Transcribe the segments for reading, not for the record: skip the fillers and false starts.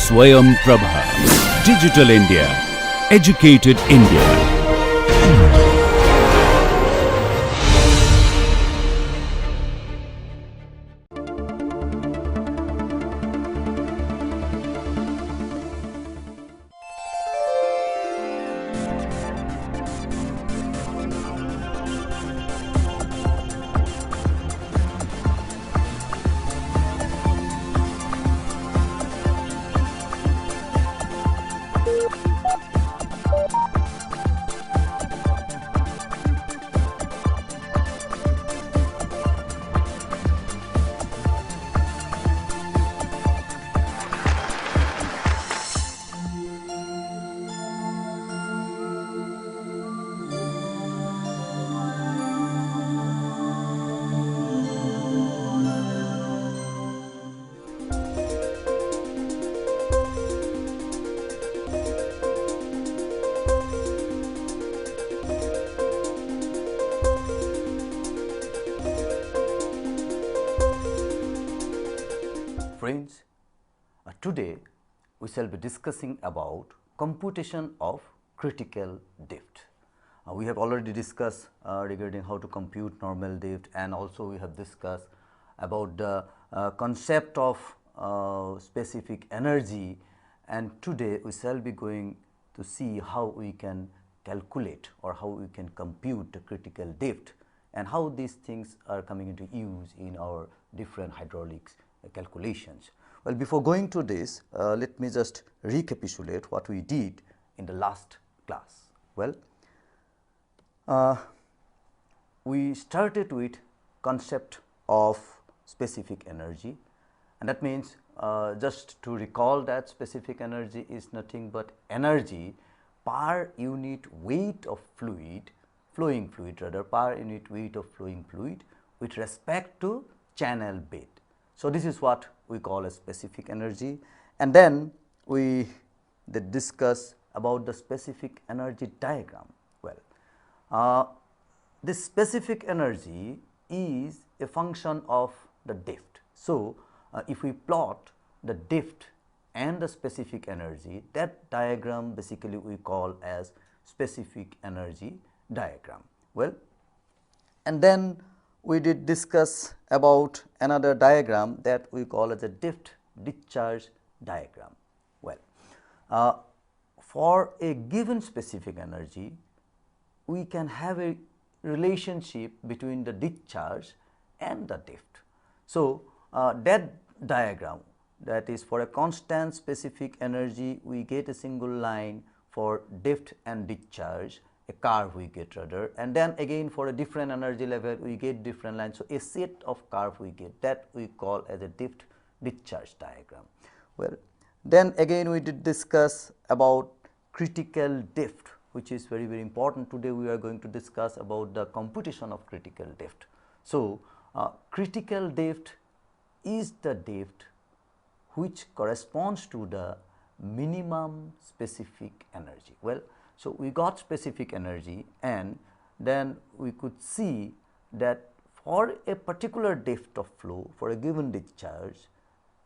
Swayam Prabha. Digital India. Educated India. Friends, today we shall be discussing about computation of critical drift. We have already discussed regarding how to compute normal drift, and also we have discussed about the concept of specific energy, and today we shall be going to see how we can calculate or how we can compute the critical drift and how these things are coming into use in our different hydraulics calculations. Well, before going to this, let me just recapitulate what we did in the last class. Well, we started with concept of specific energy, and that means just to recall that specific energy is nothing but energy per unit weight of fluid, flowing fluid rather, per unit weight of flowing fluid with respect to channel bed. So, this is what we call a specific energy, and then we discuss about the specific energy diagram. Well, this specific energy is a function of the drift. So, if we plot the drift and the specific energy, that diagram basically we call as specific energy diagram. Well, and then we did discuss about another diagram that we call as a drift discharge diagram. Well, for a given specific energy, we can have a relationship between the discharge and the drift. So, that diagram, that is for a constant specific energy, we get a single line. For drift and discharge, a curve we get rather, and then again for a different energy level we get different lines. So, a set of curve we get, that we call as a drift discharge diagram. Well, then again we did discuss about critical drift, which is very important. Today we are going to discuss about the computation of critical drift. So, critical drift is the drift which corresponds to the minimum specific energy. Well, so we got specific energy, and then we could see that for a particular depth of flow for a given discharge,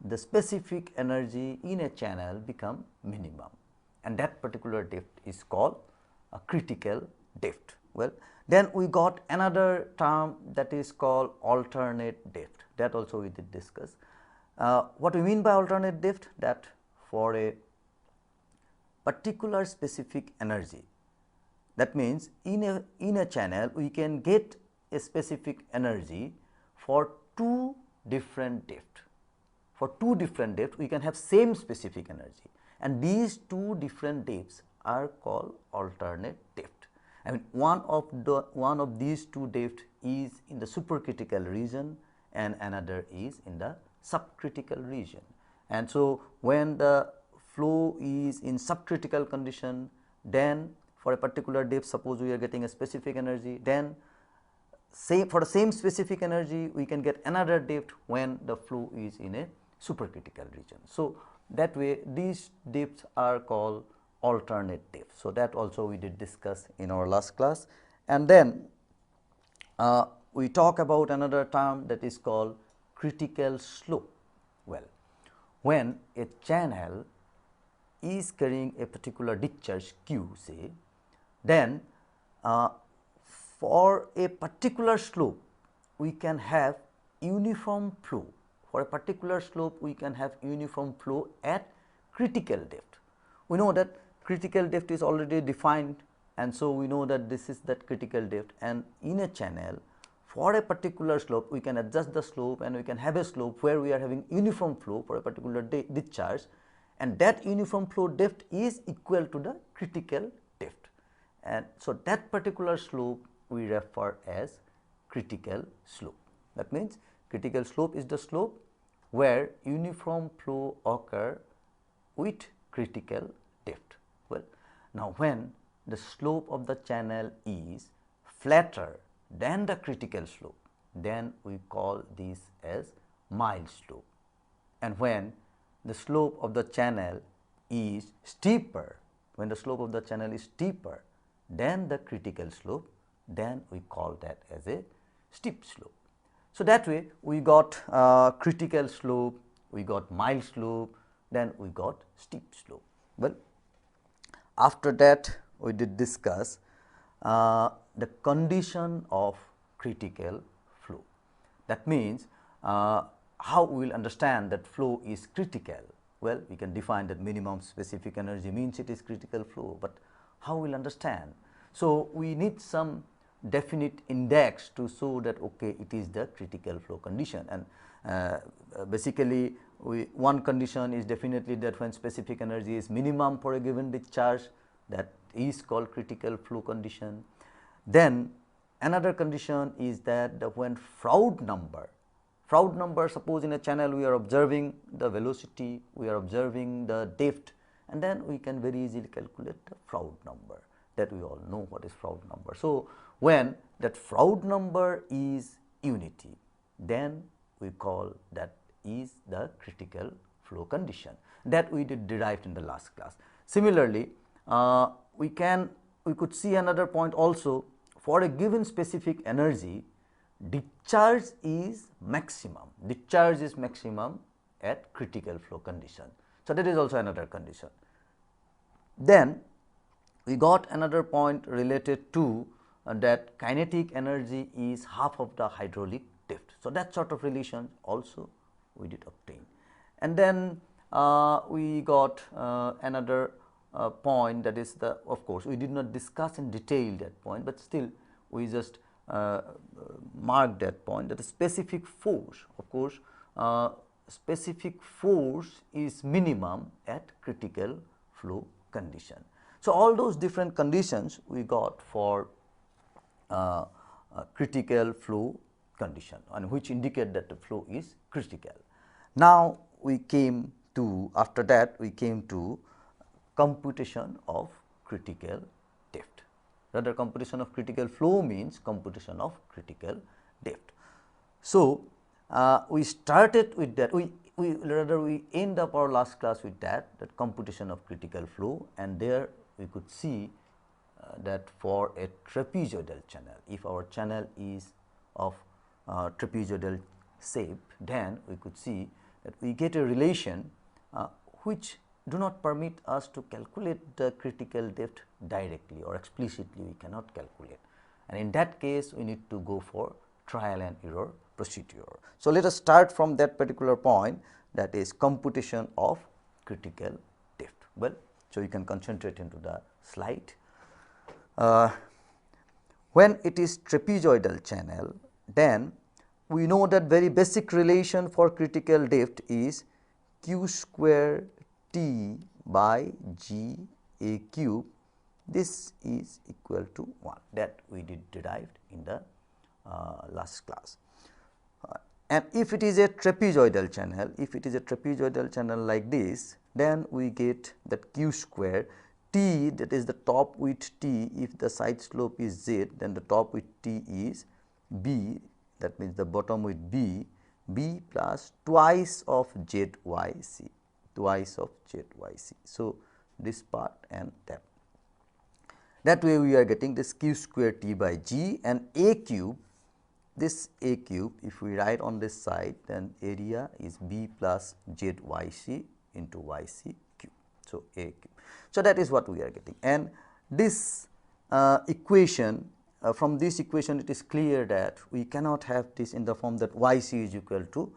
the specific energy in a channel become minimum, and that particular depth is called a critical depth. Well, then we got another term that is called alternate depth, that also we did discuss. What we mean by alternate depth, that for a particular specific energy, that means in a channel we can get a specific energy for two different depth. For two different depths we can have same specific energy, and these two different depths are called alternate depth. I mean, one of these two depths is in the supercritical region and another is in the subcritical region. And so, when the flow is in subcritical condition, then for a particular depth, suppose we are getting a specific energy, then for the same specific energy we can get another depth when the flow is in a supercritical region. So, that way these depths are called alternate depths. So, that also we did discuss in our last class, and then we talk about another term that is called critical slope. Well, when a channel is carrying a particular discharge Q, say, then for a particular slope we can have uniform flow. For a particular slope we can have uniform flow at critical depth. We know that critical depth is already defined, and so we know that this is that critical depth, and in a channel for a particular slope we can adjust the slope and we can have a slope where we are having uniform flow for a particular discharge, and that uniform flow depth is equal to the critical depth, and so that particular slope we refer as critical slope. That means critical slope is the slope where uniform flow occur with critical depth. Well, now when the slope of the channel is flatter than the critical slope, then we call this as mild slope, and when the slope of the channel is steeper, when the slope of the channel is steeper than the critical slope, then we call that as a steep slope. So, that way we got critical slope, we got mild slope, then we got steep slope. Well, after that we did discuss the condition of critical flow. That means how we will understand that flow is critical. Well, we can define that minimum specific energy means it is critical flow, but how we will understand? So, we need some definite index to show that okay, it is the critical flow condition, and basically one condition is definitely that when specific energy is minimum for a given discharge, that is called critical flow condition. Then another condition is that when Froude number, suppose in a channel we are observing the velocity, we are observing the depth, and then we can very easily calculate the Froude number, that we all know what is Froude number. So, when that Froude number is unity, then we call that is the critical flow condition that we did derived in the last class. Similarly, we could see another point also. For a given specific energy, discharge is maximum at critical flow condition. So, that is also another condition. Then we got another point related to that kinetic energy is half of the hydraulic depth. So, that sort of relation also we did obtain. And then we got another point, that is the, of course, we did not discuss in detail that point, but still we just mark that point, that the specific force, of course, specific force is minimum at critical flow condition. So, all those different conditions we got for critical flow condition, and which indicate that the flow is critical. Now, we came to, after that we came to computation of critical depth. Rather, computation of critical flow means computation of critical depth. So, we started with that, we end up our last class with that computation of critical flow, and there we could see that for a trapezoidal channel, if our channel is of trapezoidal shape, then we could see that we get a relation which do not permit us to calculate the critical depth directly or explicitly, we cannot calculate, and in that case we need to go for trial and error procedure. So, let us start from that particular point, that is computation of critical depth. Well, so you can concentrate into the slide. When it is trapezoidal channel, then we know that very basic relation for critical depth is q square t by g a cube. This is equal to 1, that we did derived in the last class. And if it is a trapezoidal channel, like this, then we get that q square t, that is the top width t. If the side slope is z, then the top width t is b, that means the bottom width b plus twice of zyc, So, this part and that. That way we are getting this q square t by g, and a cube, this a cube, if we write on this side, then area is b plus zyc into yc cube. So, A cube. So, that is what we are getting, and this equation, from this equation it is clear that we cannot have this in the form that yc is equal to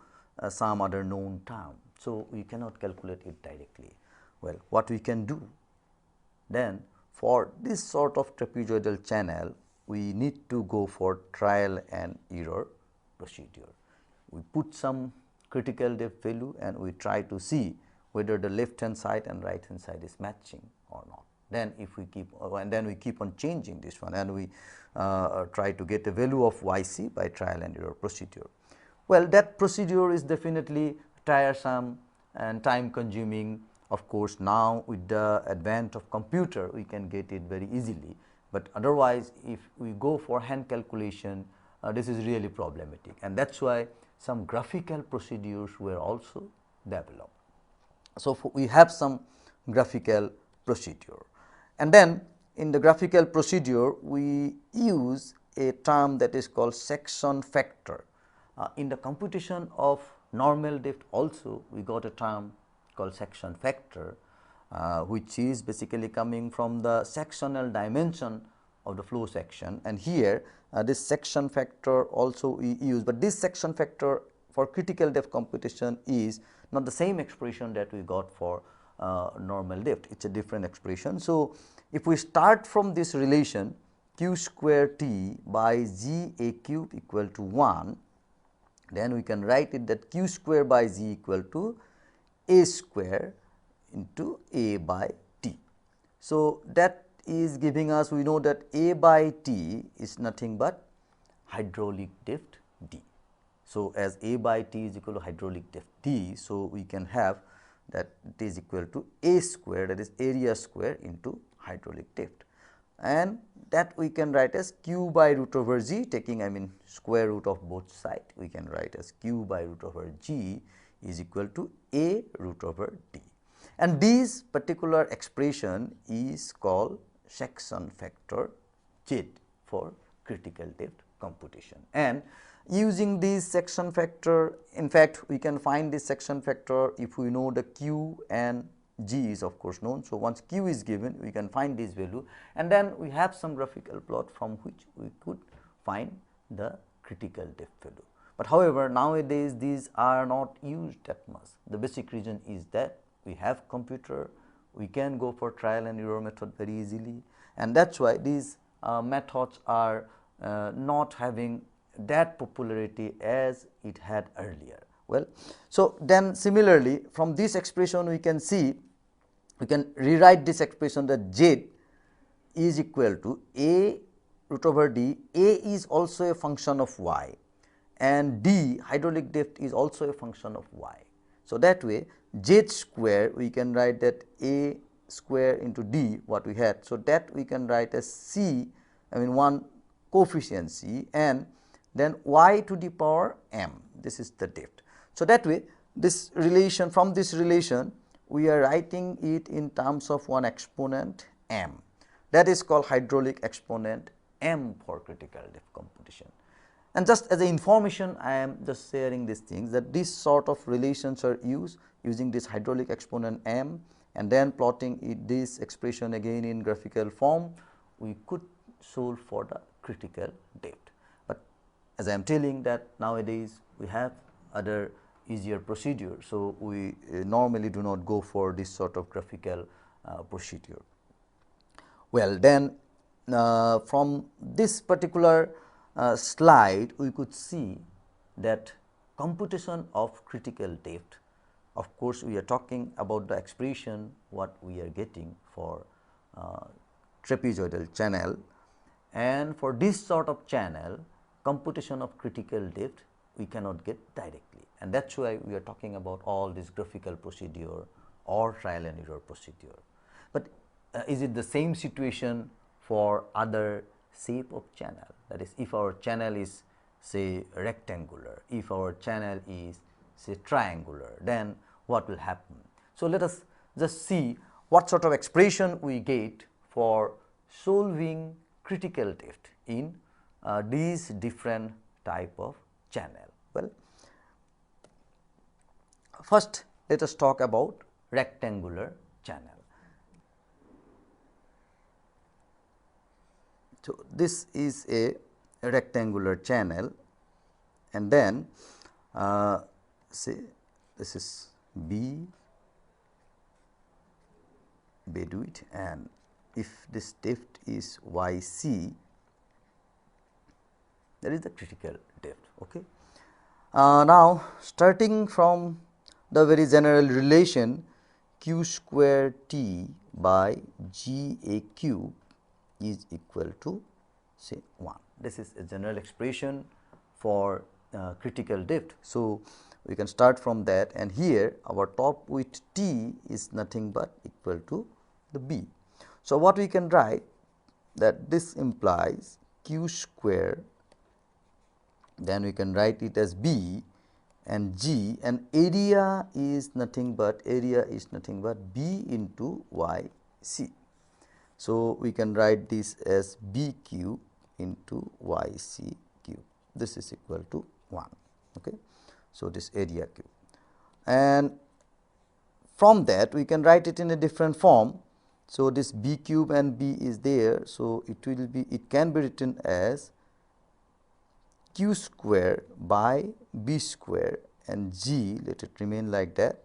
some other known term. So, we cannot calculate it directly. Well, what we can do then, for this sort of trapezoidal channel, we need to go for trial and error procedure. We put some critical depth value and we try to see whether the left hand side and right hand side is matching or not. Then if we keep and then we keep on changing this one, and we try to get a value of yc by trial and error procedure. Well, that procedure is definitely tiresome and time consuming. Of course, now with the advent of computer we can get it very easily, but otherwise if we go for hand calculation, this is really problematic, and that is why some graphical procedures were also developed. So, we have some graphical procedure, and then in the graphical procedure we use a term that is called section factor. In the computation of normal depth also we got a term called section factor, which is basically coming from the sectional dimension of the flow section, and here this section factor also we use, but this section factor for critical depth computation is not the same expression that we got for normal depth, it is a different expression. So, if we start from this relation q square t by g a cube equal to 1, then we can write it that q square by g equal to a square into a by t. So, that is giving us, we know that a by t is nothing but hydraulic depth d. So, as a by t is equal to hydraulic depth d, so we can have that it is equal to a square, that is area square into hydraulic depth, and that we can write as q by root over g, taking square root of both sides, we can write as q by root over g is equal to a root over d, and this particular expression is called section factor z for critical depth computation. And using this section factor, in fact we can find this section factor if we know the q and g is of course known. So, once q is given we can find this value, and then we have some graphical plot from which we could find the critical depth value. But however, nowadays these are not used that much. The basic reason is that we have computer, we can go for trial and error method very easily, and that is why these methods are not having that popularity as it had earlier. Well, so then similarly from this expression we can see, we can rewrite this expression that z is equal to a root over d. A is also a function of y, and d hydraulic depth is also a function of y. So, that way z square we can write that a square into d what we had. So, that we can write as c, one coefficient c, and then y to the power m, this is the depth. So, that way this relation, from this relation we are writing it in terms of one exponent m, that is called hydraulic exponent m for critical depth computation. And just as a information I am just sharing these things, that this sort of relations are used using this hydraulic exponent m, and then plotting it, this expression again in graphical form, we could solve for the critical depth. But as I am telling that nowadays we have other easier procedure. So, we normally do not go for this sort of graphical procedure. Well, then from this particular slide we could see that computation of critical depth, of course, we are talking about the expression what we are getting for trapezoidal channel, and for this sort of channel computation of critical depth we cannot get directly, and that is why we are talking about all this graphical procedure or trial and error procedure. But is it the same situation for other shape of channel? That is, if our channel is say rectangular, if our channel is say triangular, then what will happen? So, let us just see what sort of expression we get for solving critical depth in these different type of channel. Well, first let us talk about rectangular channel. So, this is a rectangular channel, and then say this is B bedwidth, and if this depth is y c, that is the critical depth. Okay. Now, starting from the very general relation q square t by g a cube is equal to say 1. This is a general expression for critical depth. So, we can start from that, and here our top width t is nothing but equal to the b. So, what we can write, that this implies q square, then we can write it as b and g, and area is nothing but b into y c. So, we can write this as b cube into y c cube. This is equal to 1. Okay. So, this area cube, and from that we can write it in a different form. So, this b cube and b is there. So, it can be written as q square by b square and g, let it remain like that,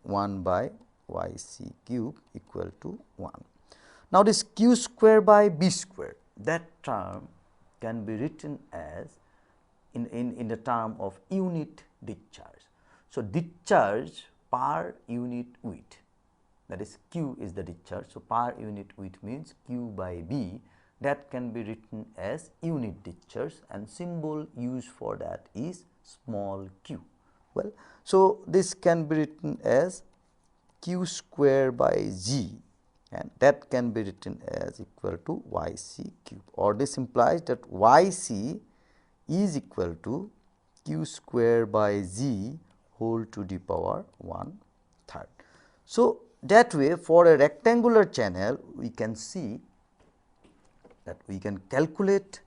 1 by y c cube equal to 1. Now, this q square by b square, that term can be written as in the term of unit discharge. So, discharge per unit width, that is q is the discharge. So, per unit width means q by b, that can be written as unit discharge, and symbol used for that is small q. Well, so this can be written as q square by g, and that can be written as equal to y c cube, or this implies that y c is equal to q square by g whole to the power 1/3. So, that way for a rectangular channel we can see that we can calculate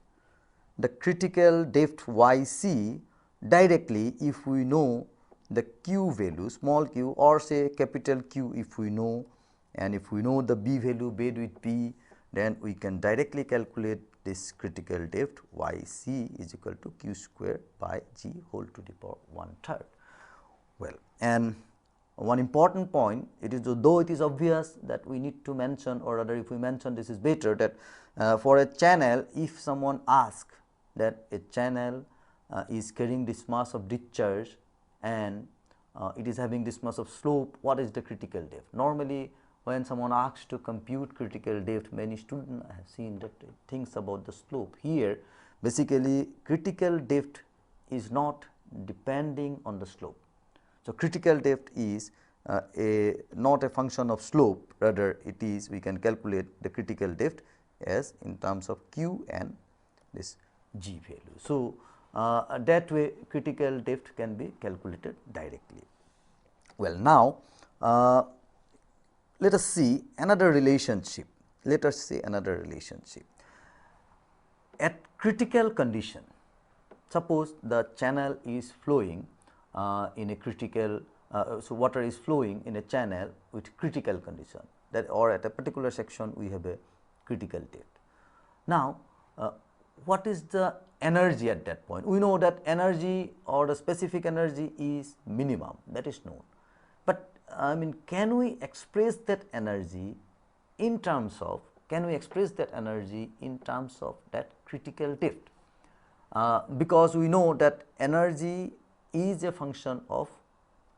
the critical depth y c directly if we know the q value, small q, or say capital Q if we know, and if we know the b value, bedwidth b, then we can directly calculate this critical depth y c is equal to q square by g whole to the power 1/3. Well, and one important point, it is though it is obvious that we need to mention, or rather if we mention this is better, that for a channel, if someone asks that a channel is carrying this mass of discharge and it is having this mass of slope, what is the critical depth? Normally, when someone asks to compute critical depth, many students have seen that it thinks about the slope. Here basically critical depth is not depending on the slope. So, critical depth is not a function of slope, rather it is, we can calculate the critical depth as in terms of q and this g value. So, that way critical depth can be calculated directly. Well, now let us see another relationship. At critical condition, suppose the channel is flowing in a critical, so water is flowing in a channel with critical condition, that, or at a particular section we have a critical depth. Now, what is the energy at that point? We know that energy or the specific energy is minimum, that is known, but I mean, can we express that energy in terms of, that critical depth? Because we know that energy is a function of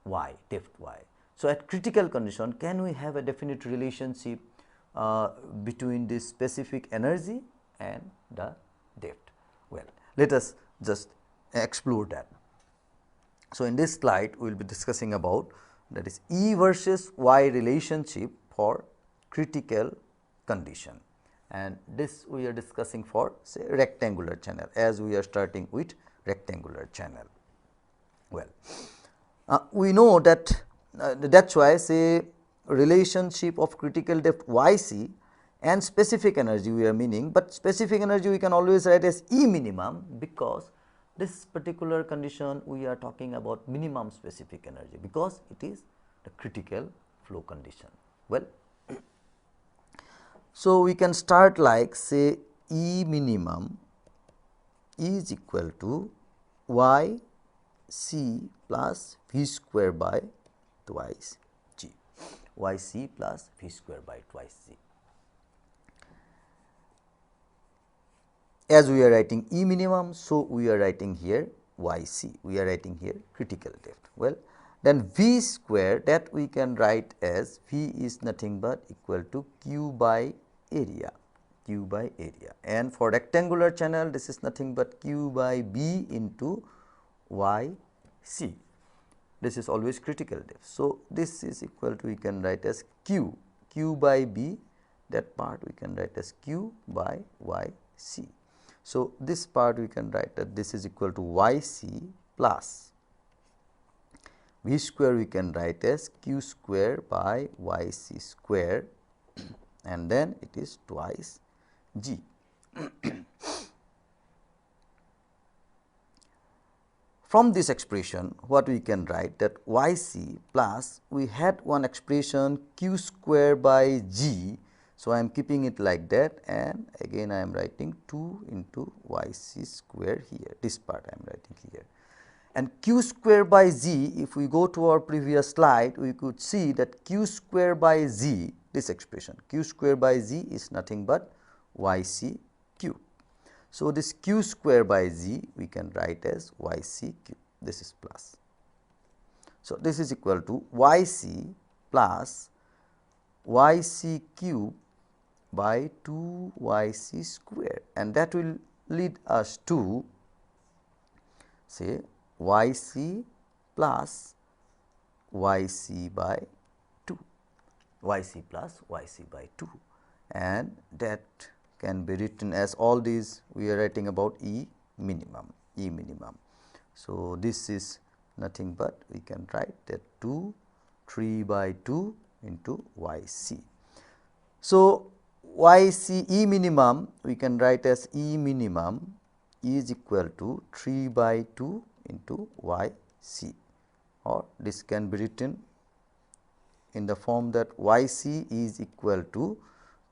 y, depth y. So, at critical condition, can we have a definite relationship between this specific energy and the depth? Well, let us just explore that. So, in this slide we will be discussing about, that is E versus Y relationship for critical condition, and this we are discussing for say rectangular channel, as we are starting with rectangular channel. Well, we know that that is why say relationship of critical depth y c and specific energy we are meaning, but specific energy we can always write as E minimum, because this particular condition we are talking about minimum specific energy, because it is the critical flow condition. Well, so we can start like say E minimum is equal to y c plus v square by twice g, y c plus v square by twice g. As we are writing E minimum, so we are writing here y c, we are writing here critical depth. Well, then v square, that we can write as v is nothing but equal to q by area, q by area, and for rectangular channel this is nothing but q by b into y c. This is always critical depth. So, this is equal to, we can write as q, q by b, that part we can write as q by y c. So, this part we can write that this is equal to y c plus v square, we can write as q square by y c square, and then it is twice g. From this expression, what we can write, that y c plus, we had one expression q square by g. So, I am keeping it like that, and again I am writing 2 into y c square here, this part I am writing here. And q square by z, if we go to our previous slide, we could see that q square by z, this expression q square by z is nothing but y c cube. So, this q square by z we can write as y c cube, this is plus. So, this is equal to y c plus y c cube by 2 y c square, and that will lead us to say y c plus y c by 2, y c plus y c by 2, and that can be written as, all these we are writing about E minimum, E minimum. So, this is nothing but, we can write that 2 3 by 2 into y c. So, y c E minimum we can write as E minimum is equal to 3 by 2 into y c, or this can be written in the form that y c is equal to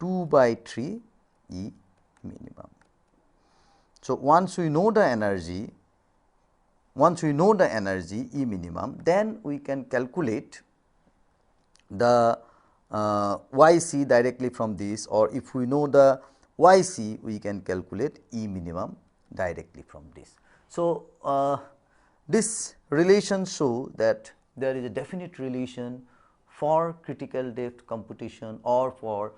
2 by 3 E minimum. So, once we know the energy, E minimum, then we can calculate the y c directly from this, or if we know the y c, we can calculate E minimum directly from this. So, this relation show that there is a definite relation for critical depth computation, or for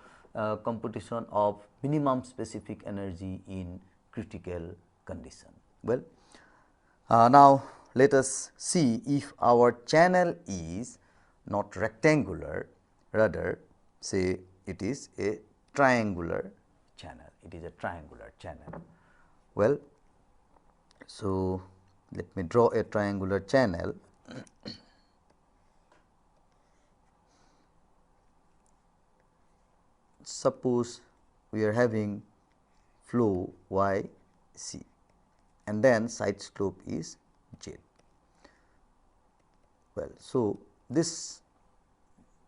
computation of minimum specific energy in critical condition. Well, now let us see if our channel is not rectangular, rather say it is a triangular channel, it is a triangular channel. Well, so let me draw a triangular channel. Suppose we are having flow y c, and then side slope is z. Well, so this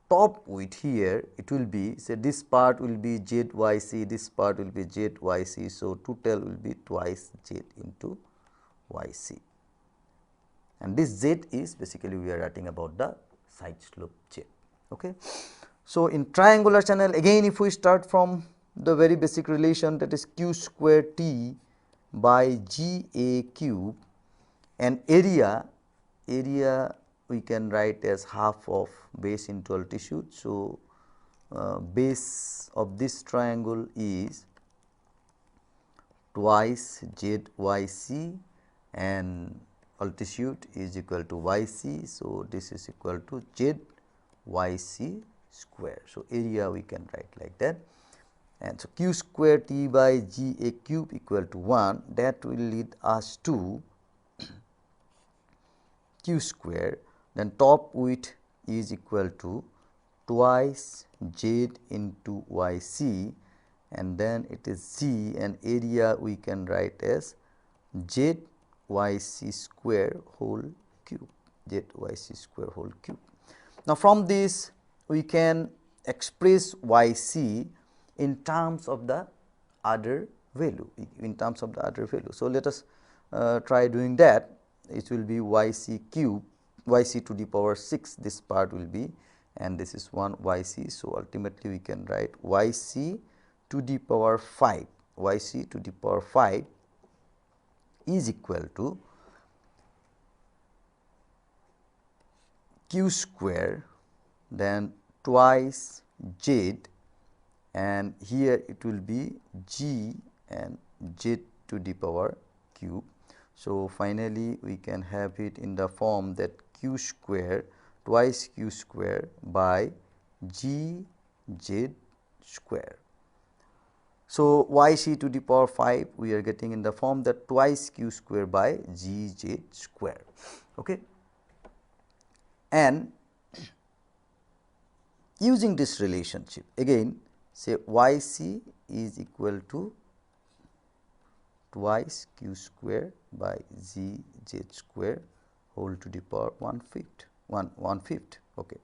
top width here, it will be, say this part will be z y c, this part will be z y c. So, total will be twice z into y c, and this z is basically we are writing about the side slope z. Okay. So, in triangular channel, again if we start from the very basic relation, that is q square t by g a cube, and area we can write as half of base into altitude. So, base of this triangle is twice z y c, and altitude is equal to y c. So, this is equal to z y c square. So, area we can write like that, and so q square t by g a cube equal to 1, that will lead us to q square, then top width is equal to twice z into y c, and then it is z, and area we can write as z y c square whole cube, z y c square whole cube. Now, from this we can express y c in terms of the other value, in terms of the other value. So, let us try doing that. It will be yc cube, yc to the power 6, this part will be, and this is 1 yc. So, ultimately we can write yc to the power 5, yc to the power 5 is equal to q square, then twice z, and here it will be g and z to the power cube. So, finally, we can have it in the form that q square twice q square by g z square. So, yc to the power 5 we are getting in the form that twice q square by g z square. Okay. And using this relationship, again say yc is equal to twice q square by z z square whole to the power 1/5. Okay.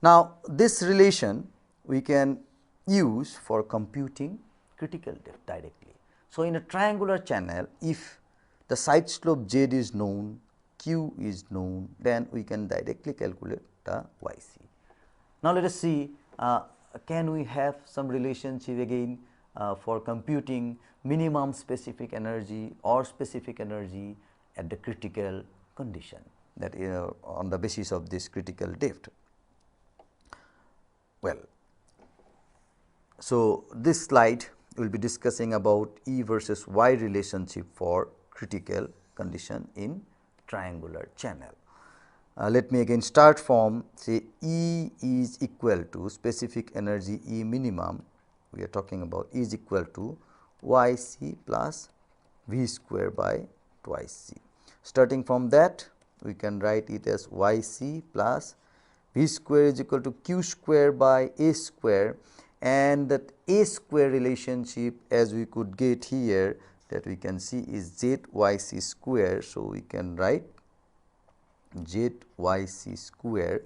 Now, this relation we can use for computing critical depth directly. So, in a triangular channel, if the side slope z is known, q is known, then we can directly calculate the yc. Now, let us see can we have some relationship again for computing minimum specific energy or specific energy at the critical condition, that on the basis of this critical depth. Well, so this slide will be discussing about E versus Y relationship for critical condition in triangular channel. Let me again start from, say E is equal to specific energy E minimum, we are talking about is equal to yc plus v square by twice c. Starting from that, we can write it as yc plus v square is equal to q square by a square, and that a square relationship as we could get here, that we can see is zyc square. So, we can write zyc square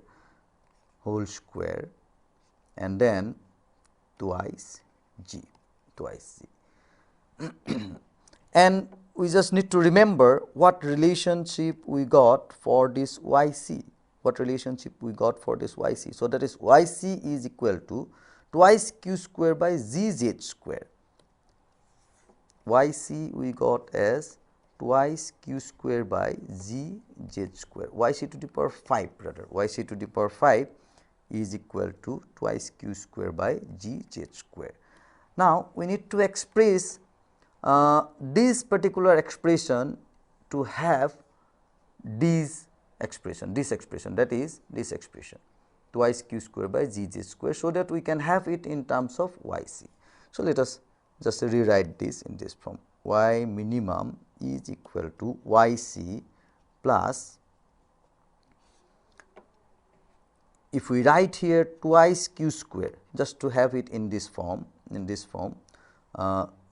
whole square and then twice g, twice c. And we just need to remember what relationship we got for this yc, what relationship we got for this yc. So, that is yc is equal to twice q square by zz square. Yc we got as twice q square by z z square, yc to the power 5 rather, yc to the power 5 is equal to twice q square by g z square. Now, we need to express this particular expression to have this expression that is this expression twice q square by z z square, so that we can have it in terms of yc. So, let us just rewrite this in this form, y minimum is equal to yc plus, if we write here twice q square, just to have it in this form,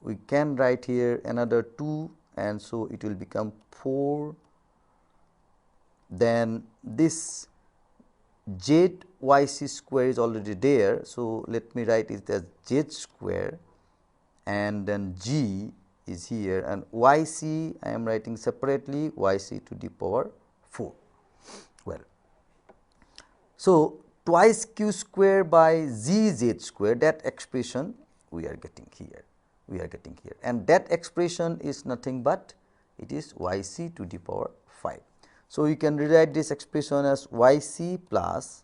we can write here another 2, and so it will become 4, then this zyc square is already there. So, let me write it as z square, and then g is here, and yc I am writing separately, yc to the power 4. Well, so twice q square by z square, that expression we are getting here, and that expression is nothing but it is yc to the power 5. So, we can rewrite this expression as yc plus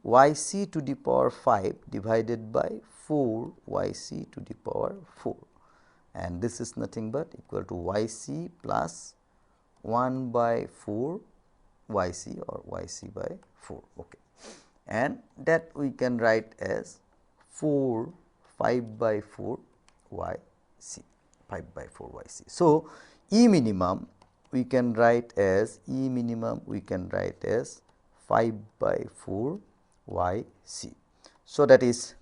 yc to the power 5 divided by 4 yc to the power 4, and this is nothing but equal to yc plus 1 by 4 yc or yc by 4. Okay. And that we can write as 4 5 by 4 yc, 5 by 4 yc. So, E minimum we can write as 5 by 4 yc. So, that is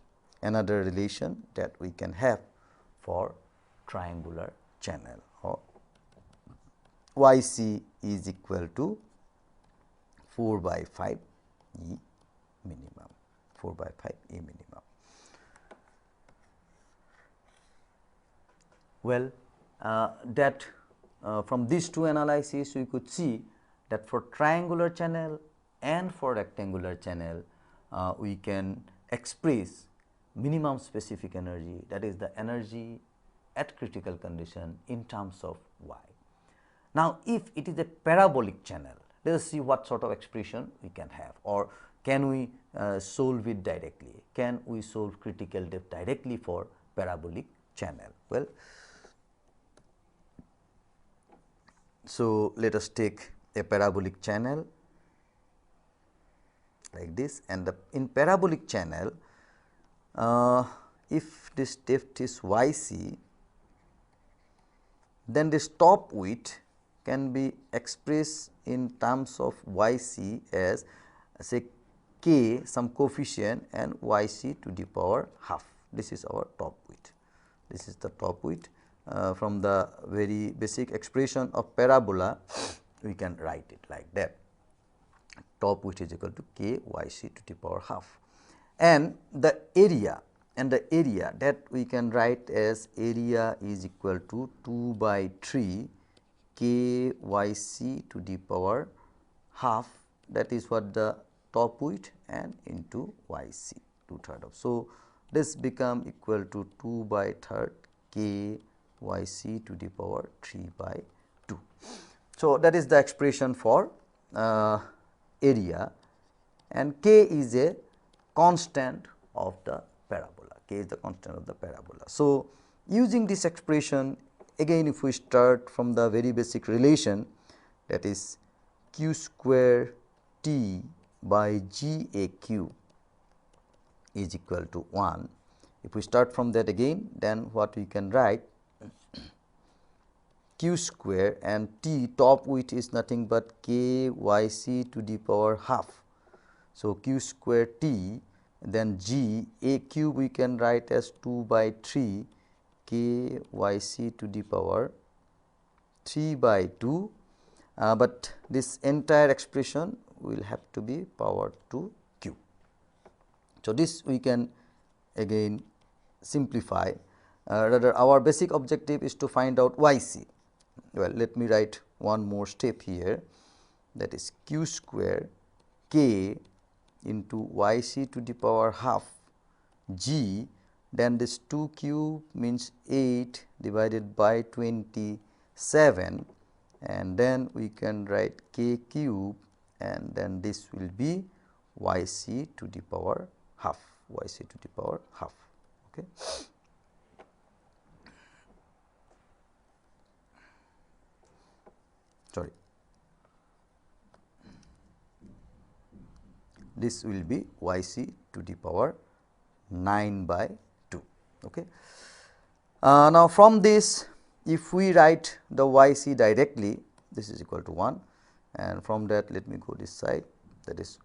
another relation that we can have for triangular channel, or yc is equal to 4 by 5 E minimum, 4 by 5 E minimum. Well, that from these two analyses we could see that for triangular channel and for rectangular channel we can express minimum specific energy, that is the energy at critical condition, in terms of y. Now, if it is a parabolic channel, let us see what sort of expression we can have, or can we solve it directly? Can we solve critical depth directly for parabolic channel? Well, so let us take a parabolic channel like this, and in parabolic channel, if this depth is yc, then this top width can be expressed in terms of yc as say k some coefficient and yc to the power half. This is our top width. This is the top width. From the very basic expression of parabola, we can write it like that. Top width is equal to k yc to the power half, and the area that we can write as area is equal to 2 by 3 k yc to the power half. That is what the top width, and into yc 2/3 of. So, this become equal to 2 by 3 k yc to the power 3 by 2. So, that is the expression for area, and k is a constant of the parabola. K is the constant of the parabola. So, using this expression, again if we start from the very basic relation, that is q square t by g a q is equal to 1. If we start from that again, then what we can write, q square and t top width is nothing but k yc to the power half. So, q square t, then g a cube we can write as 2 by 3 k yc to the power 3 by 2, but this entire expression will have to be power to q. So, this we can again simplify. Rather, our basic objective is to find out yc. Well, let me write one more step here, that is q square k into yc to the power half g, then this 2 cube means 8 divided by 27, and then we can write k cube, and then this will be yc to the power half, yc to the power half. Okay. Sorry, this will be yc to the power 9 by 2. Okay. Now, from this, if we write the yc directly, this is equal to 1, and from that let me go this side, that is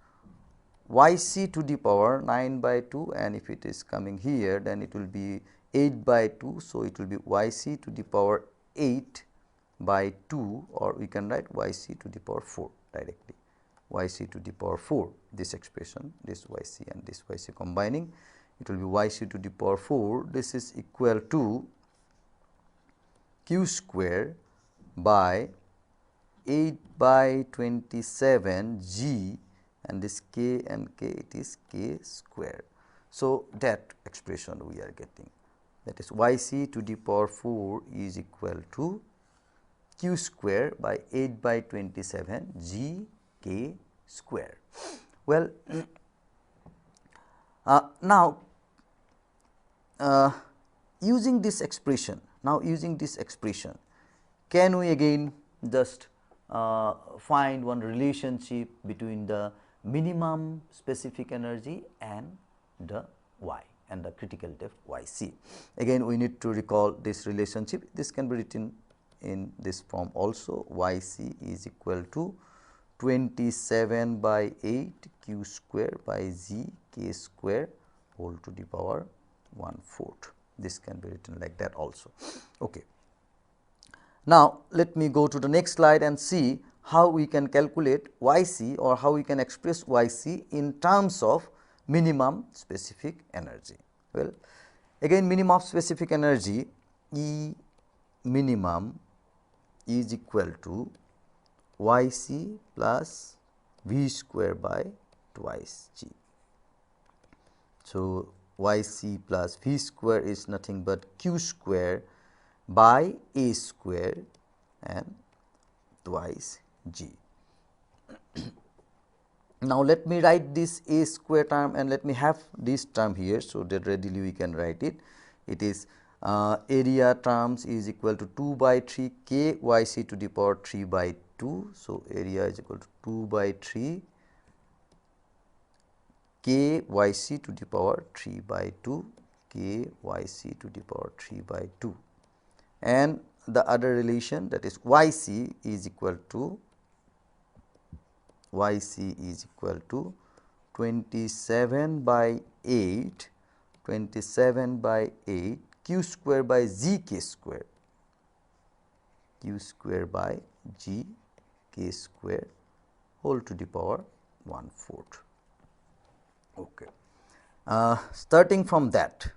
yc to the power 9 by 2, and if it is coming here, then it will be 8 by 2. So, it will be yc to the power 8 by 2, or we can write yc to the power 4 directly, yc to the power 4, this expression, this yc and this yc combining, it will be yc to the power 4. This is equal to q square by 8 by 27 g, and this k and k, it is k square. So, that expression we are getting, that is yc to the power 4 is equal to q square by 8 by 27 g k square. Well, now using this expression, can we again just find one relationship between the minimum specific energy and the y and the critical depth yc. Again we need to recall this relationship. This can be written in this form also, yc is equal to 27 by 8 q square by z k square whole to the power 1/4. This can be written like that also. Okay. Now, let me go to the next slide and see how we can calculate yc, or how we can express yc in terms of minimum specific energy. Well, again minimum specific energy E minimum is equal to yc plus v square by twice g. So, yc plus v square is nothing but q square by a square and twice g. Now, let me write this a square term and let me have this term here, so that readily we can write it. It is area terms is equal to 2 by 3 k yc to the power 3 by 2. So, area is equal to 2 by 3 k yc to the power 3 by 2, k yc to the power 3 by 2, and the other relation, that is yc is equal to 27 by 8 q square by g k square, by g k square whole to the power 1/4. Okay. Starting from that,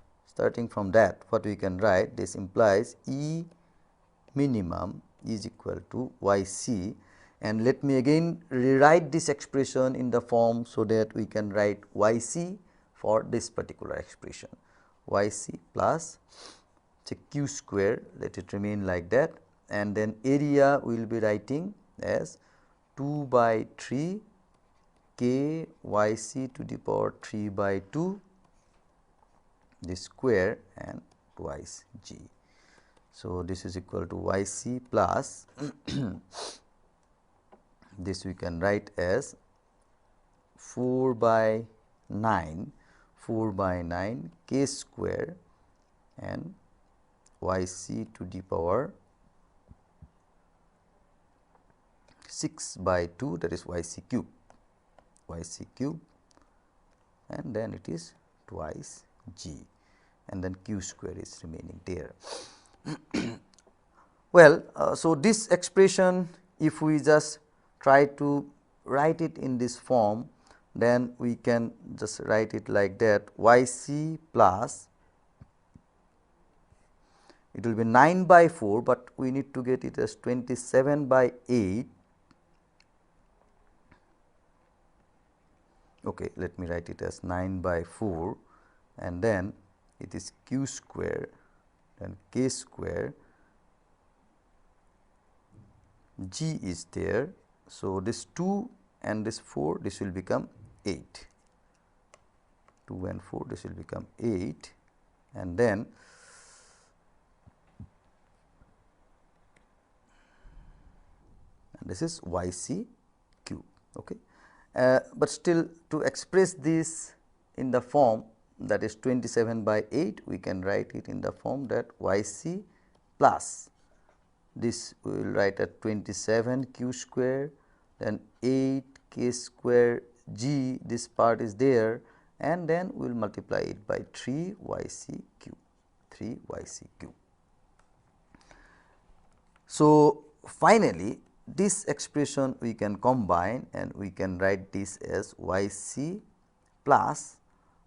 what we can write, this implies E minimum is equal to yc, and let me again rewrite this expression in the form, so that we can write yc for this particular expression, yc plus q square, let it remain like that, and then area we will be writing as 2 by 3 k yc to the power 3 by 2 this square and twice g. So, this is equal to yc plus this we can write as 4 by 9 k square and yc to the power 6 by 2, that is yc cube, and then it is twice g, and then q square is remaining there. Well, so this expression, if we just try to write it in this form, then we can just write it like that, yc plus, it will be 9 by 4, but we need to get it as 27 by 8. Okay, let me write it as 9 by 4, and then it is q square and k square, g is there. So, this 2 and this 4, this will become 8, 2 and 4, this will become 8, and then this is yc cube. Okay. But still, to express this in the form, that is 27 by 8, we can write it in the form that yc plus, this we will write at 27 q square, then 8 k square g, this part is there, and then we will multiply it by 3 yc cube, So, finally, this expression we can combine and we can write this as yc plus,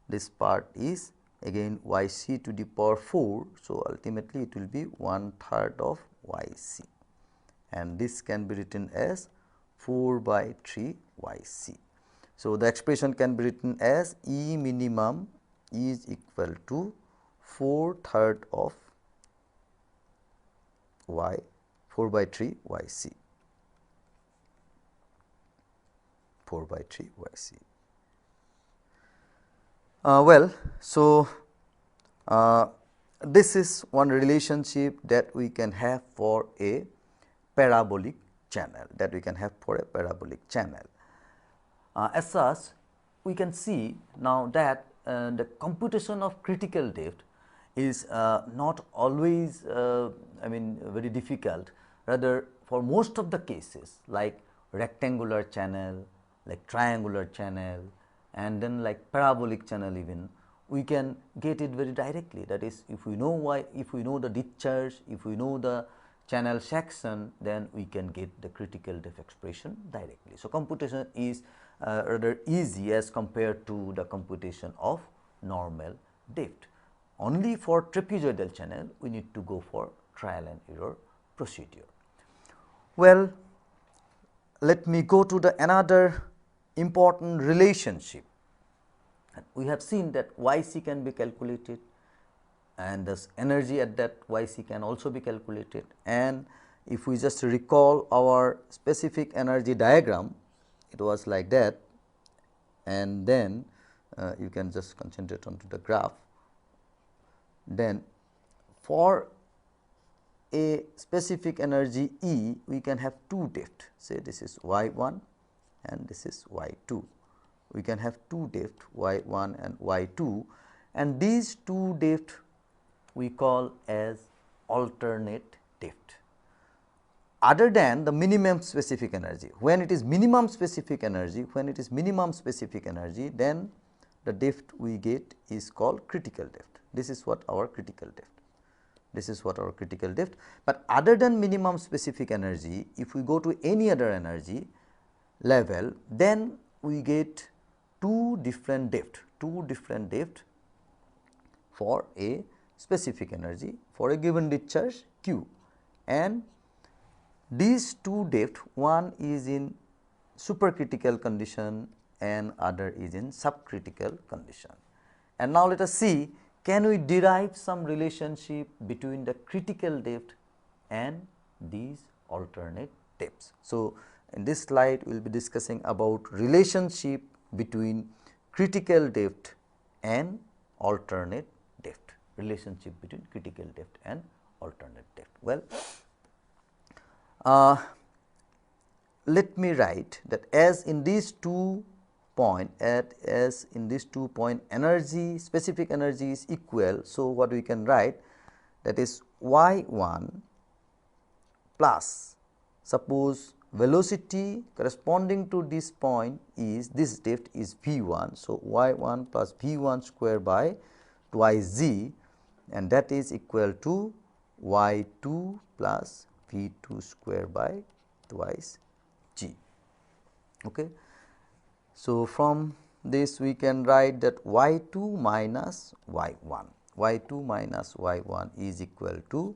this part is again yc to the power 4. So, ultimately it will be 1/3 of yc, and this can be written as 4 by 3 yc. So, the expression can be written as E minimum is equal to 4/3 of 4 by 3 yc, 4 by 3 yc. Well, so this is one relationship that we can have for a parabolic channel, as such, we can see now that the computation of critical depth is not always very difficult, rather for most of the cases like rectangular channel, like triangular channel, and then like parabolic channel even, we can get it very directly. That is, if we know the discharge, if we know the channel section, then we can get the critical depth expression directly. So, computation is rather easy as compared to the computation of normal depth. Only for trapezoidal channel we need to go for trial and error procedure. Well, let me go to the another important relationship. We have seen that Yc can be calculated, and this energy at that Yc can also be calculated. And if we just recall our specific energy diagram, it was like that, and then you can just concentrate onto the graph. Then for a specific energy E, we can have two depth, say this is y1 and this is y2. We can have two depth y1 and y2, and these two depth we call as alternate depth. Other than the minimum specific energy, when it is minimum specific energy, then the depth we get is called critical depth. This is what our critical depth. But other than minimum specific energy, if we go to any other energy level, then we get two different depth for a specific energy for a given discharge Q, and these two depth, one is in supercritical condition and other is in subcritical condition. And now let us see, can we derive some relationship between the critical depth and these alternate depths. So, in this slide we will be discussing about relationship between critical depth and alternate depth, Well, let me write that as in these 2 point energy, specific energy is equal. So, what we can write, that is y1 plus, suppose velocity corresponding to this point is, this depth is v1. So, y1 plus v1 square by twice z, and that is equal to y2 plus v2 square by twice g. Okay. So, from this we can write that y2 minus y1 is equal to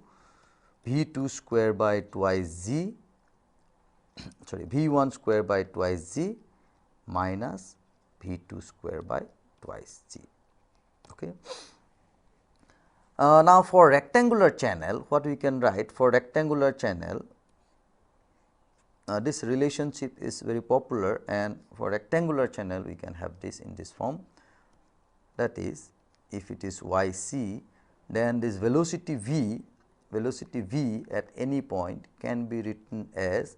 v2 square by twice z, sorry, v1 square by twice z minus v2 square by twice g. Okay. Now, for rectangular channel, what we can write for rectangular channel, this relationship is very popular, and for rectangular channel we can have this in this form, that is, if it is yc, then this velocity v at any point can be written as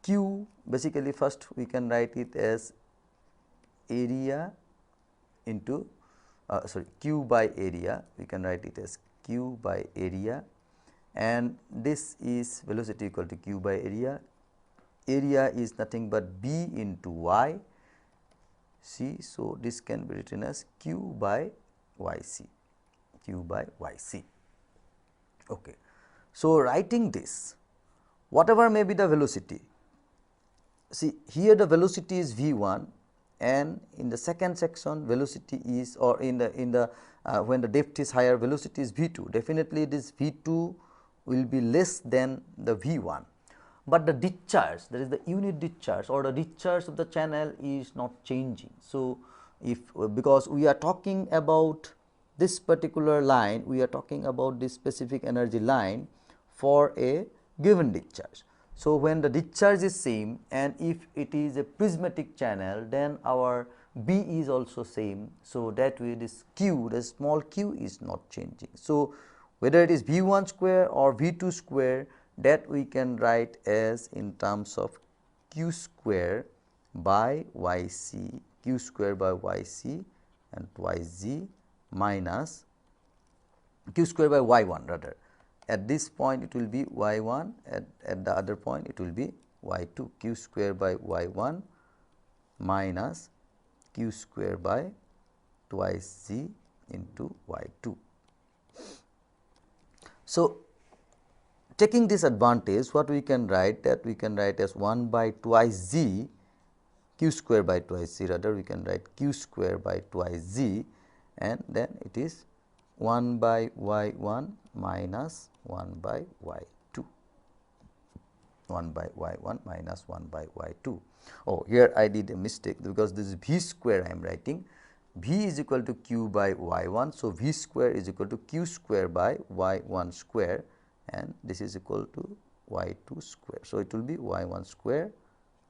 q. Basically, first we can write it as area into q by area, we can write it as q by area, and this is velocity equal to q by area. Area is nothing but b into y c. So, this can be written as q by yc. Okay. So, writing this, whatever may be the velocity, see here the velocity is v1, and in the second section velocity is, or in the when the depth is higher, velocity is v2. Definitely this v2 will be less than the v1, but the discharge, that is the unit discharge or the discharge of the channel is not changing. So, if because we are talking about this particular line, we are talking about this specific energy line for a given discharge. So, when the discharge is same, and if it is a prismatic channel, then our B is also same. So, that way this q, the small q is not changing. So, whether it is v1 square or v2 square, that we can write as in terms of q square by yc, and twice z minus q square by y1 rather. At this point it will be y1, at the other point it will be y2, q square by y1 minus q square by twice z into y2. So, taking this advantage, what we can write, that we can write as 1 by twice z, q square by twice z, rather we can write q square by twice z, and then it is 1 by y1 minus 1 by y2, 1 by y1 minus 1 by y2. Oh, here I did a mistake because this is v square I am writing. V is equal to q by y1. So, v square is equal to q square by y1 square, and this is equal to y2 square. So, it will be y1 square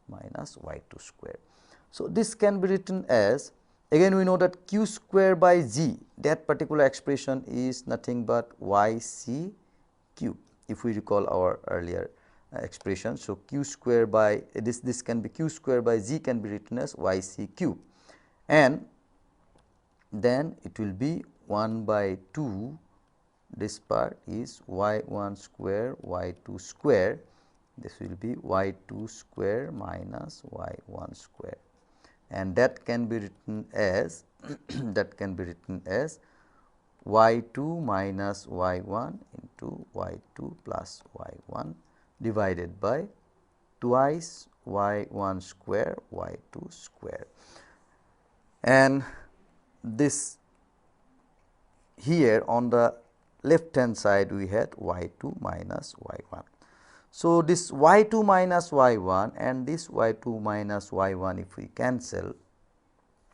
minus y2 square. So, this can be written as, again we know that q square by z, that particular expression is nothing but yc cube, if we recall our earlier expression. So, q square by this can be q square by z can be written as yc cube, and then it will be 1 by 2, this part is y1 square y2 square, this will be y2 square minus y1 square, and that can be written as that can be written as y2 minus y1 into y2 plus y1 divided by twice y1 square y2 square, and this here on the left hand side we had y2 minus y1. So, this y2 minus y1 and this y2 minus y1 if we cancel,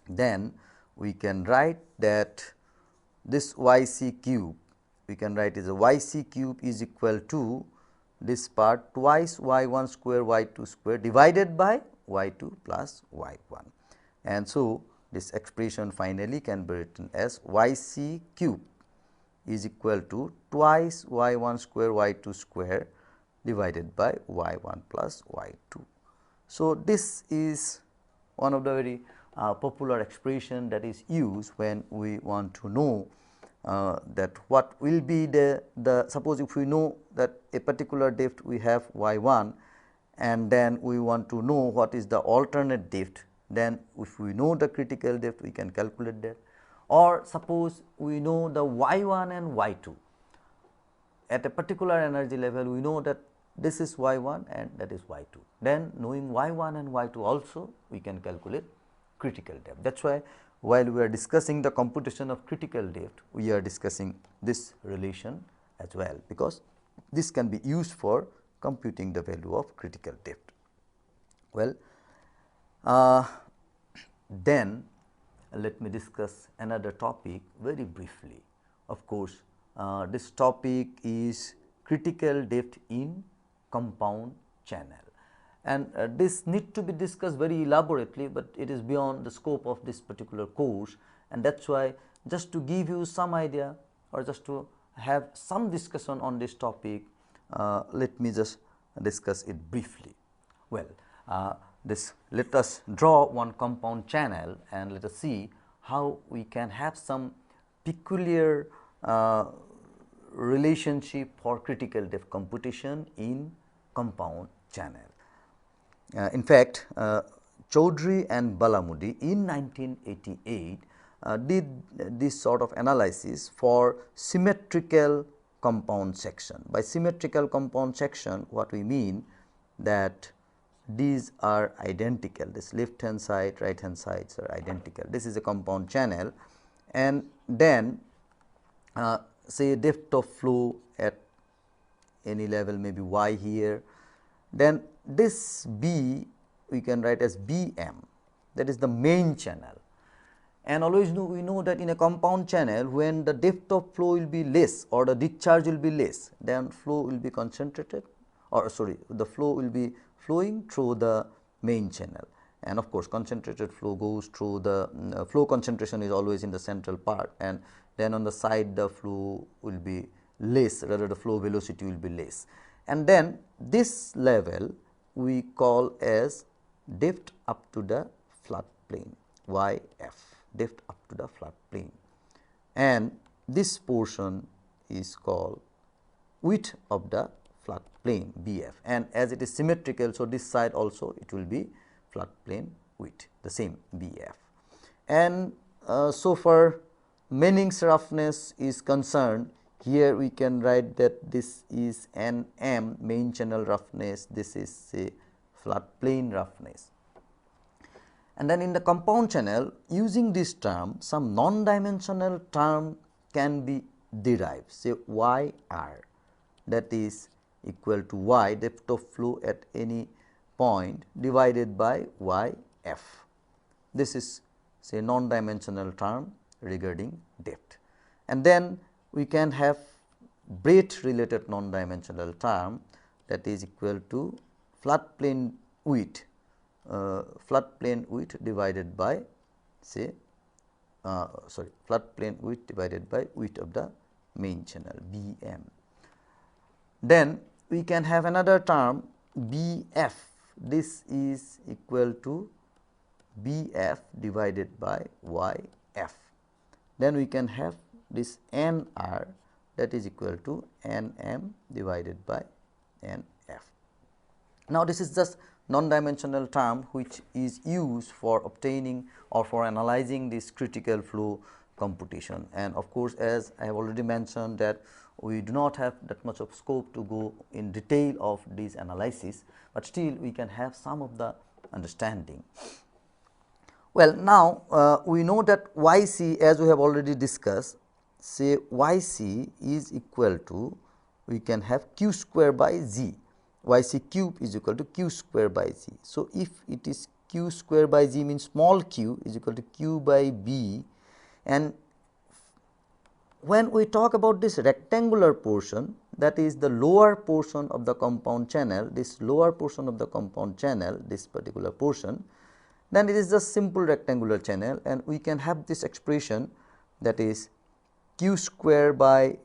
then we can write that this yc cube, we can write as a yc cube is equal to this part twice y1 square y2 square divided by y2 plus y1, and so this expression finally can be written as yc cube is equal to twice y1 square y2 square divided by y1 plus y2. So, this is one of the very popular expression that is used when we want to know that what will be the suppose if we know that a particular depth we have y1, and then we want to know what is the alternate depth, then if we know the critical depth we can calculate that, or suppose we know the y1 and y2 at a particular energy level, we know that this is y1 and that is y2, then knowing y1 and y2 also we can calculate critical depth. That is why while we are discussing the computation of critical depth, we are discussing this relation as well, because this can be used for computing the value of critical depth. Well, then let me discuss another topic very briefly. Of course, this topic is critical depth in compound channel, and this need to be discussed very elaborately, but it is beyond the scope of this particular course, and that is why just to give you some idea or just to have some discussion on this topic, let me just discuss it briefly. Well, let us draw one compound channel and let us see how we can have some peculiar relationship for critical depth computation in compound channel. In fact, Chaudhary and Balamudi in 1988 did this sort of analysis for symmetrical compound section. By symmetrical compound section, what we mean that these are identical, this left hand side, right hand sides are identical. This is a compound channel, and then say depth of flow at any level, maybe y here, then this B we can write as Bm, that is the main channel. And always we know that in a compound channel, when the depth of flow will be less or the discharge will be less, then flow will be concentrated, or sorry, the flow will be flowing through the main channel, and of course concentrated flow goes through the flow concentration is always in the central part, and then on the side the flow will be less, rather the flow velocity will be less, and then this level we call as depth up to the flat plane, YF, depth up to the flat plane, and this portion is called width of the flat plane, BF, and as it is symmetrical, so this side also it will be flat plane width, the same BF. And so far Manning's roughness is concerned, here we can write that this is an M, main channel roughness, this is say flat plane roughness. And then in the compound channel, using this term, some non-dimensional term can be derived, say YR, that is equal to Y, depth of flow at any point, divided by YF. This is say non-dimensional term regarding depth. And then we can have breadth related non-dimensional term, that is equal to flood plane width, divided by say flood plane width divided by width of the main channel, BM. Then we can have another term BF, this is equal to BF divided by YF. Then we can have this NR, that is equal to NM divided by NF. Now, this is just non-dimensional term which is used for obtaining or for analyzing this critical flow computation. And of course, as I have already mentioned that we do not have that much of scope to go in detail of this analysis, but still we can have some of the understanding. Well, now we know that YC, as we have already discussed, say YC is equal to, we can have Q square by Z, YC cube is equal to Q square by Z. So, if it is Q square by Z means small q is equal to Q by B, and when we talk about this rectangular portion, that is the lower portion of the compound channel, this lower portion of the compound channel, this particular portion, then it is just simple rectangular channel, and we can have this expression, that is Q square by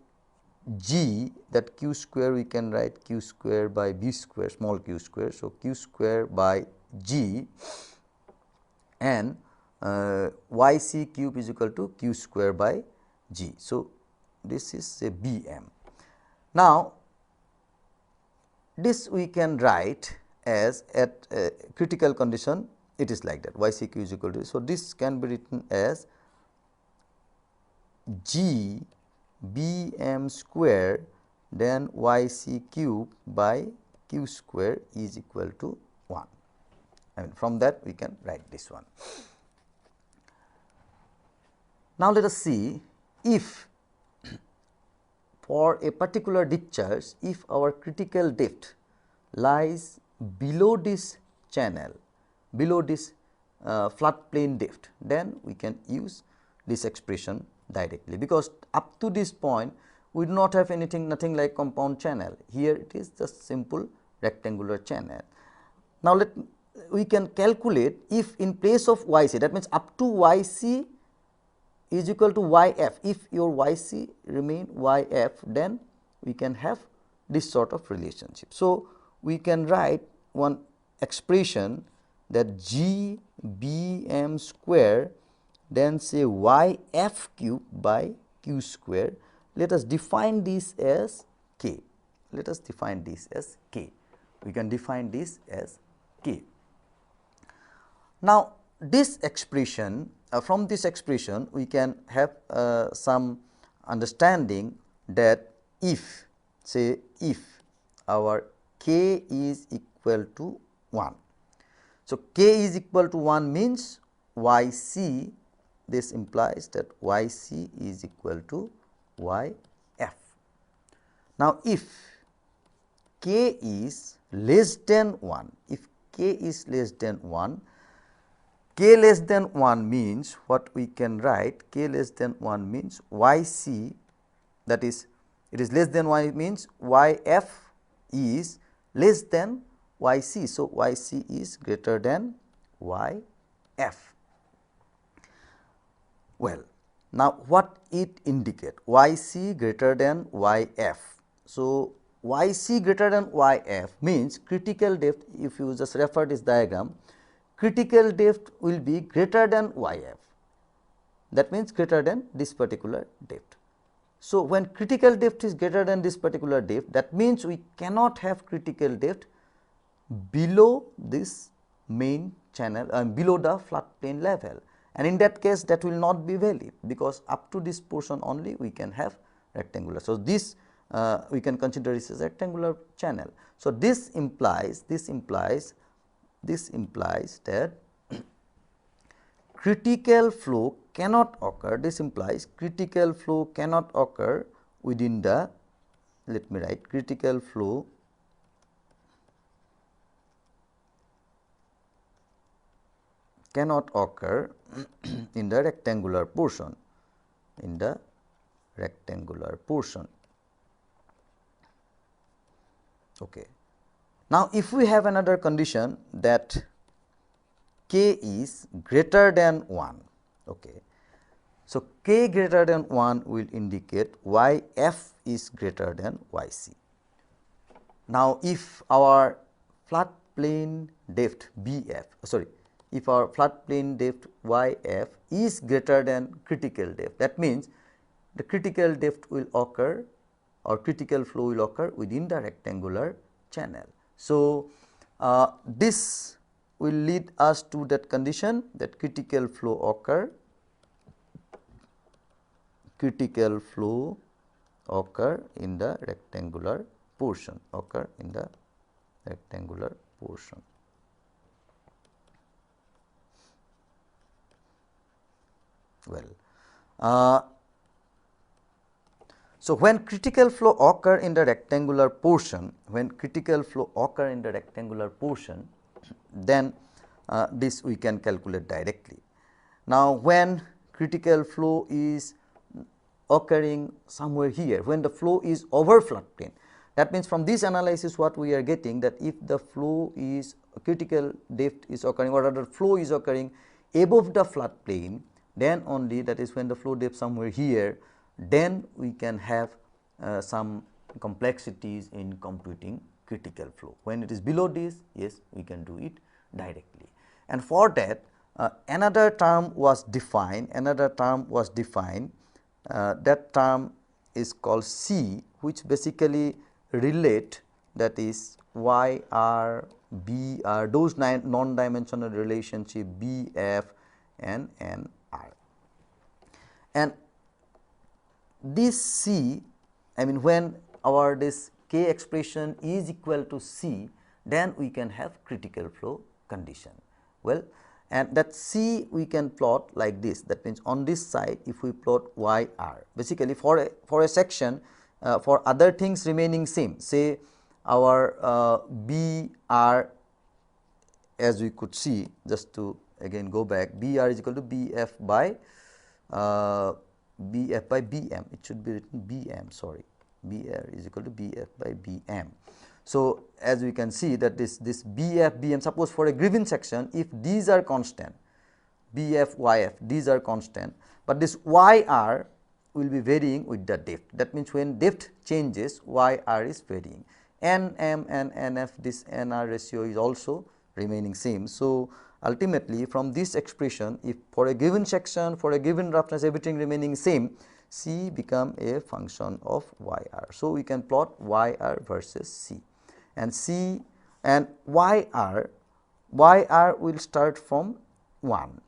G, that Q square we can write Q square by B square, small q square. So, Q square by G, and YC cube is equal to Q square by G. So, this is a BM. Now, this we can write as at critical condition, it is like that, YCQ is equal to. So, this can be written as G BM square, then YC cube by Q square is equal to 1. I mean, from that we can write this one. Now, let us see if for a particular discharge, if our critical depth lies below this channel, below this flood plane depth, then we can use this expression directly, because up to this point we do not have nothing like compound channel. Here it is just simple rectangular channel. Now, we can calculate if in place of YC, that means up to YC is equal to YF. If your YC remain YF, then we can have this sort of relationship. So, we can write one expression, that G BM square, then say YF cube by Q square. Let us define this as K. Let us define this as K. We can define this as K. Now, this expression, from this expression we can have some understanding that if, say if our K is equal to 1. So, K is equal to 1 means YC, this implies that YC is equal to YF. Now, if K is less than 1, if K is less than 1, K less than 1 means what we can write, K less than 1 means YC, that is it is less than 1 means YF is less than YC. So, YC is greater than YF. Well, now what it indicate? YC greater than YF. So, YC greater than YF means critical depth, if you just refer this diagram, critical depth will be greater than YF, that means greater than this particular depth. So, when critical depth is greater than this particular depth, that means we cannot have critical depth below this main channel and below the flood plane level, and in that case that will not be valid, because up to this portion only we can have rectangular. So, this we can consider this as rectangular channel. So, this implies that critical flow cannot occur, this implies critical flow cannot occur within the, let me write, critical flow cannot occur in the rectangular portion, in the rectangular portion. Okay. Now, if we have another condition that k is greater than 1, okay. So, k greater than 1 will indicate yf is greater than yc. Now, if our flat plane depth bf, sorry, if our flat plane depth yf is greater than critical depth, that means the critical depth will occur or critical flow will occur within the rectangular channel. So, this will lead us to that condition that critical flow occur in the rectangular portion, Well, so when critical flow occur in the rectangular portion, then this we can calculate directly. Now, when critical flow is occurring somewhere here, when the flow is over flat plane, that means from this analysis what we are getting, that if the flow is critical depth is occurring or rather flow is occurring above the flat plane, then only, that is when the flow depth somewhere here, then we can have some complexities in computing critical flow. When it is below this, yes, we can do it directly. And for that, another term was defined, that term is called C, which basically relate, that is YR, BR, those non-dimensional relationship BF and NR. And this C, I mean when our this K expression is equal to C, then we can have critical flow condition. Well, and that C we can plot like this, that means on this side if we plot YR, basically for a section for other things remaining same, say our BR, as we could see, just to again go back, BR is equal to BF by BM, it should be written BM, sorry, BR is equal to BF by BM. So, as we can see that this BF, BM, suppose for a given section, if these are constant, BF, YF, these are constant, but this YR will be varying with the depth. That means when depth changes, YR is varying. NM and NF, this NR ratio is also remaining same. So, ultimately from this expression, if for a given section, for a given roughness, everything remaining same, C become a function of YR. So, we can plot YR versus C, and C and YR will start from 1.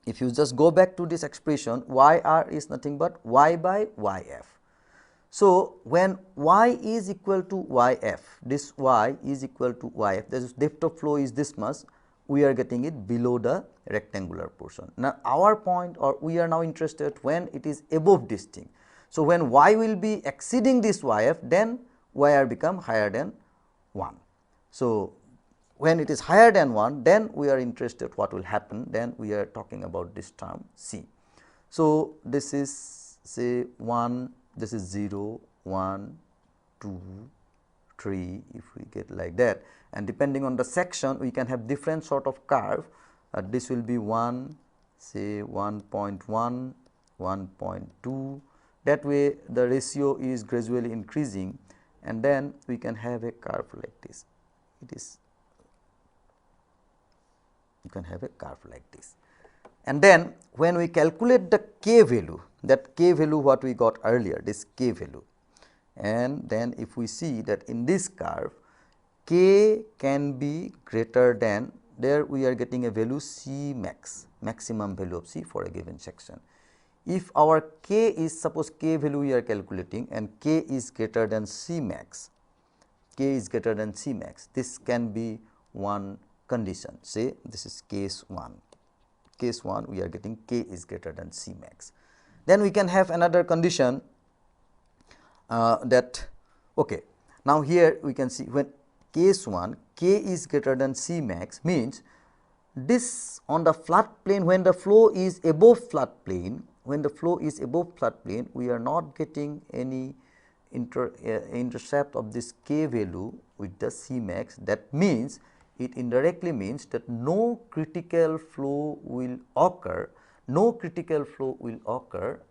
If you just go back to this expression, YR is nothing but Y by YF. So, when Y is equal to YF, this Y is equal to YF, this depth of flow is this much, we are getting it below the rectangular portion. Now, our point, or we are now interested when it is above this thing. So, when Y will be exceeding this YF, then YR become higher than 1. So, when it is higher than 1, then we are interested what will happen, then we are talking about this term C. So, this is say 1, this is 0, 1, 2, 3, if we get like that, and depending on the section we can have different sort of curve. This will be 1, say 1.1, 1.2, that way the ratio is gradually increasing, and then we can have a curve like this. You can have a curve like this. And then when we calculate the K value, that K value what we got earlier, this K value, and then if we see that in this curve K can be greater than, there we are getting a value C max, maximum value of C for a given section. If our K is, suppose K value we are calculating and K is greater than C max, this can be one condition, say this is case 1. case 1 we are getting K is greater than C max. Then we can have another condition that okay, now here we can see when case 1 K is greater than C max means this on the flat plane, when the flow is above flat plane, we are not getting any intercept of this K value with the C max. That means it indirectly means that no critical flow will occur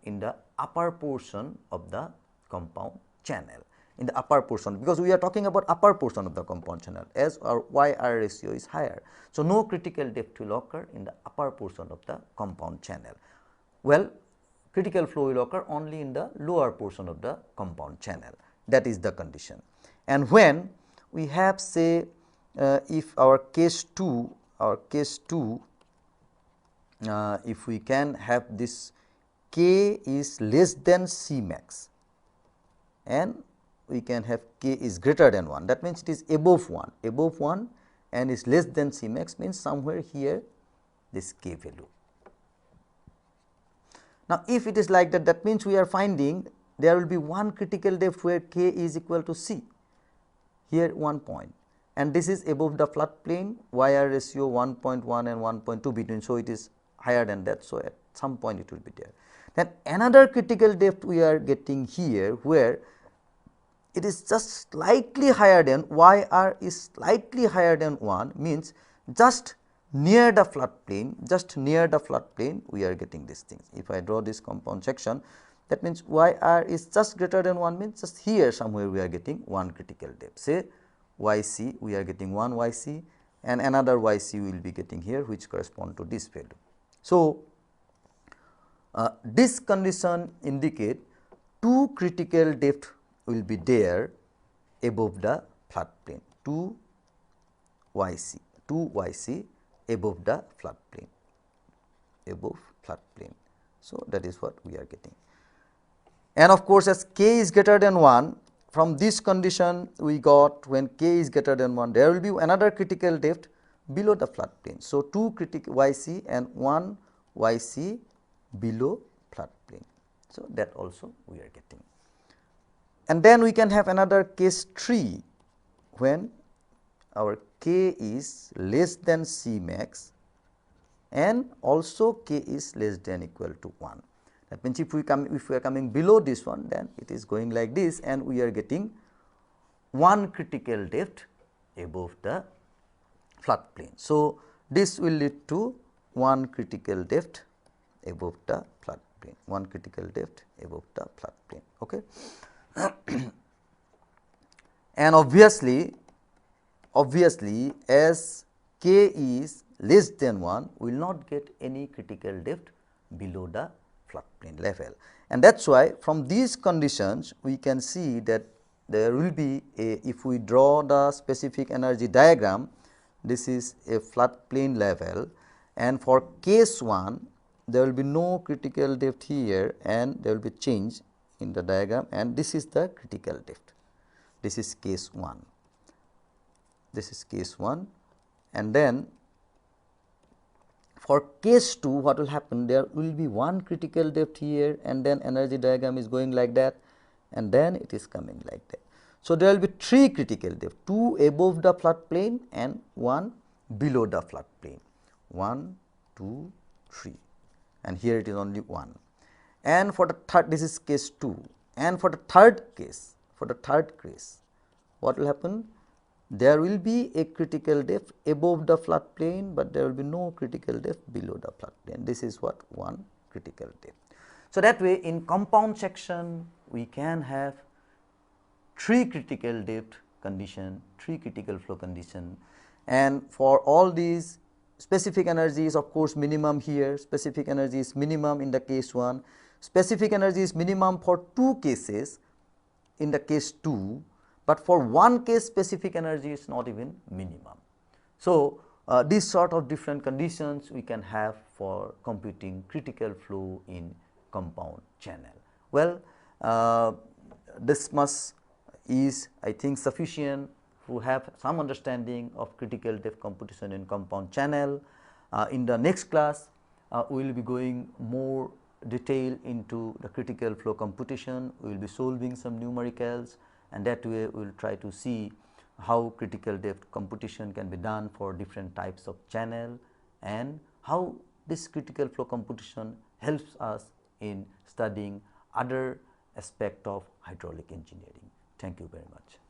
in the upper portion of the compound channel, because we are talking about upper portion of the compound channel as our YR ratio is higher. So, no critical depth will occur in the upper portion of the compound channel. Well, critical flow will occur only in the lower portion of the compound channel, that is the condition. And when we have say if our case 2 if we can have this K is less than C max and we can have K is greater than 1, that means it is above 1 and is less than C max, means somewhere here this K value. Now, if it is like that, that means we are finding there will be one critical depth where K is equal to C, here 1 point, and this is above the flat plane, YR ratio 1.1 and 1.2 between. So, it is higher than that. So, at some point it will be there. Then another critical depth we are getting here where it is just slightly higher than YR is slightly higher than 1, means just near the flat plane, we are getting these things. If I draw this compound section, that means YR is just greater than 1, means just here somewhere we are getting one critical depth. Say YC, we are getting 1 YC and another YC we will be getting here, which correspond to this value. So, this condition indicate two critical depth will be there above the flat plane, 2 YC above the flat plane, So, that is what we are getting. And of course, as K is greater than 1, from this condition we got when K is greater than 1, there will be another critical depth below the flat plane. So, 2 critical YC and 1 YC below flat plane. So, that also we are getting. And then we can have another case 3 when our K is less than C max and also K is less than equal to 1. That means, if we are coming below this one, then it is going like this and we are getting one critical depth above the flat plane. So, this will lead to one critical depth above the flat plane, Okay. And obviously as K is less than 1, we will not get any critical depth below the flat plane level, and that is why from these conditions we can see that there will be a, if we draw the specific energy diagram, this is a flat plane level, and for case 1 there will be no critical depth here and there will be change in the diagram, and this is the critical depth. This is case 1. And then for case 2, what will happen? There will be one critical depth here and then energy diagram is going like that and then it is coming like that. So, there will be 3 critical depth, 2 above the flat plane and 1 below the flat plane, 1, 2, 3, and here it is only 1. And for the third, this is case 2, and for the third case, what will happen? There will be a critical depth above the flat plane, but there will be no critical depth below the flat plane. This is what one critical depth. So, that way in compound section we can have 3 critical depth condition, 3 critical flow condition, and for all these specific energy is of course minimum here, specific energy is minimum in the case 1, specific energy is minimum for 2 cases in the case 2, but for one case specific energy is not even minimum. So, these sort of different conditions we can have for computing critical flow in compound channel. Well, this much is I think sufficient to have some understanding of critical depth computation in compound channel. In the next class we will be going more detail into the critical flow computation. We will be solving some numericals, and that way we will try to see how critical depth computation can be done for different types of channel, and how this critical flow computation helps us in studying other aspect of hydraulic engineering. Thank you very much.